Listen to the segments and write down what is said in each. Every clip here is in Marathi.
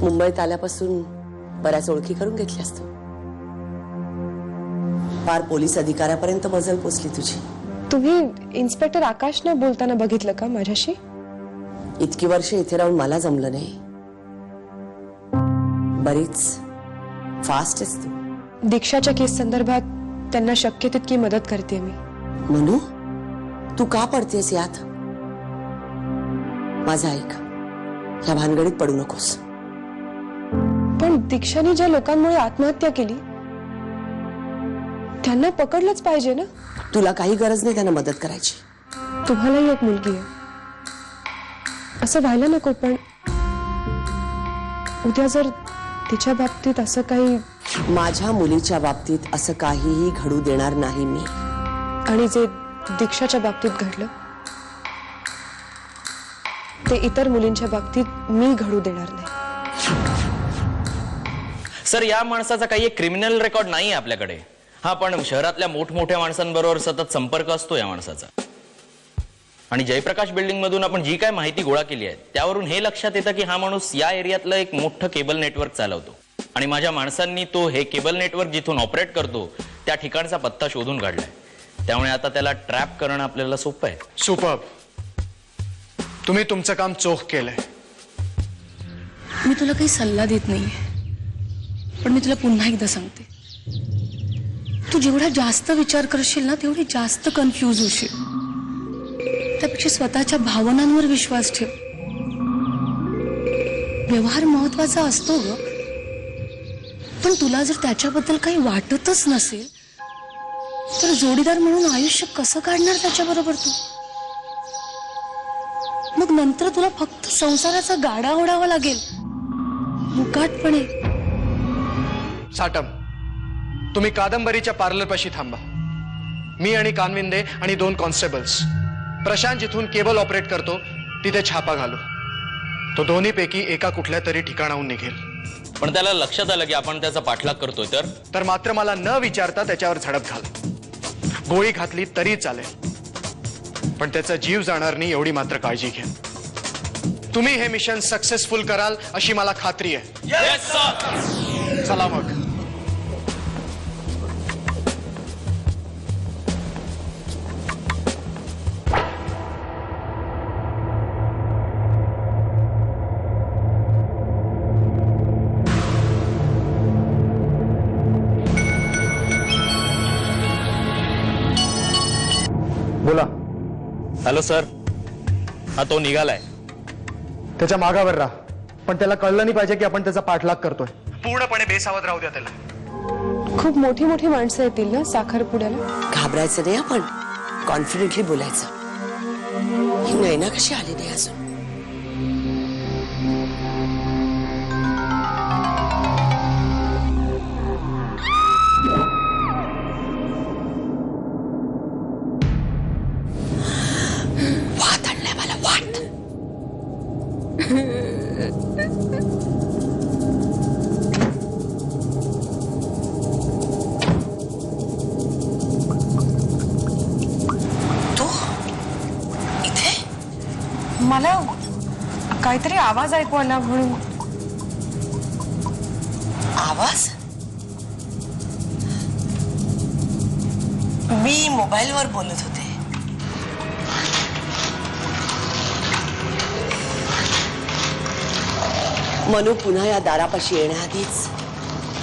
मुंबईत आल्यापासून बऱ्याच ओळखी करून घेतल्यास तू. फार पोलीस अधिकाऱ्यापर्यंत मजल पोचली तुझी. तुम्ही इन्स्पेक्टर आकाशने बोलताना बघितलं का माझ्याशी? इतकी वर्ष इथे राहून मला जमलं नाही. बरीच फास्ट आहेस तू. दीक्षाच्या केस संदर्भात त्यांना शक्य तितकी मदत करते मी. मनू, तू का पडतेस यात? माझं ऐक, या भानगडीत पडू नकोस. पण दीक्षाने ज्या लोकांमुळे आत्महत्या केली त्यांना पकडलंच पाहिजे ना. तुला काही गरज नाही त्यांना मदत करायची. तुम्हालाही एक मुलगी आहे, असं व्हायला नको. पण उद्या जर तिच्या बाबतीत असं काही, माझ्या मुलीच्या बाबतीत असं काहीही घडू देणार नाही मी. आणि जे दीक्षाच्या बाबतीत घडलं ते इतर मुलींच्या बाबतीत मी घडू देणार नाही. सर, या माणसाचा काही एक क्रिमिनल रेकॉर्ड नाही आहे आपल्याकडे. हा, पण शहरातल्या मोठमोठ्या माणसांबरोबर सतत संपर्क असतो या माणसाचा. आणि जयप्रकाश बिल्डिंग मधून आपण जी काय माहिती गोळा केली आहे त्यावरून हे लक्षात येतं की हा माणूस या एरियातलं एक मोठं केबल नेटवर्क चालवतो. आणि माझ्या माणसांनी तो हे केबल नेटवर्क जिथून ऑपरेट करतो त्या ठिकाणचा पत्ता शोधून काढलाय. त्यामुळे आता त्याला ट्रॅप करणं आपल्याला सोपं आहे. सुपर्ब. तुम्ही तुमचं काम चोख केलंय. मी तुला काही सल्ला देत नाहीये, पण मी तुला पुन्हा एकदा सांगते, तू जेवढा जास्त विचार करशील ना तेवढी जास्त कन्फ्यूज होशील. त्यापेक्षा स्वतःच्या भावनांवर विश्वास ठेव. व्यवहार महत्वाचा असतो ग, पण तुला जर त्याच्याबद्दल काही वाटतच नसेल तर जोडीदार म्हणून आयुष्य कसं काढणार त्याच्याबरोबर तू? मग नंतर तुला फक्त संसाराचा गाडा ओढावा लागेल मुकाटपणे. साटम, तुम्ही कादंबरीच्या पार्लरपाशी थांबा. मी आणि कानविंदे आणि 2 कॉन्स्टेबल्स प्रशांत जिथून केबल ऑपरेट करतो तिथे छापा घालू. तो दोन्हीपैकी एका कुठल्या तरी ठिकाणाहून निघेल. पण त्याला लक्षात आलं की आपण त्याचा पाठलाग करतोय तर मात्र मला न विचारता त्याच्यावर झडप घाल. गोळी घातली तरी चालेल, पण त्याचा जीव जाणार नाही एवढी मात्र काळजी घ्या. तुम्ही हे मिशन सक्सेसफुल कराल अशी मला खात्री आहे. Yes sir. चला मग. बोला. हॅलो सर, हा तो निघालाय. त्याच्या मागावर राहा, पण त्याला कळलं नाही पाहिजे की आपण त्याचा पाठलाग करतोय. पूर्णपणे बेसावध राहू द्या त्याला. खूप मोठी मोठी माणसं येतील ना साखरपुड्याला. घाबरायचं नाही, आपण कॉन्फिडेंटली बोलायचं. ही नैना कशी आली नाही अजून? वाट आणलाय मला, वाट. मला काहीतरी आवाज ऐकू आला म्हणून. आवाज? मी मोबाईलवर बोलत होते. मनू पुन्हा या दारापाशी येण्याआधीच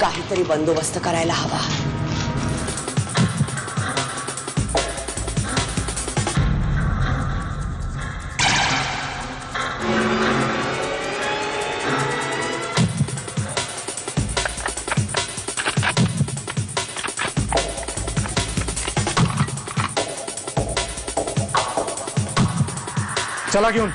काहीतरी बंदोबस्त करायला हवा. चला घेऊन.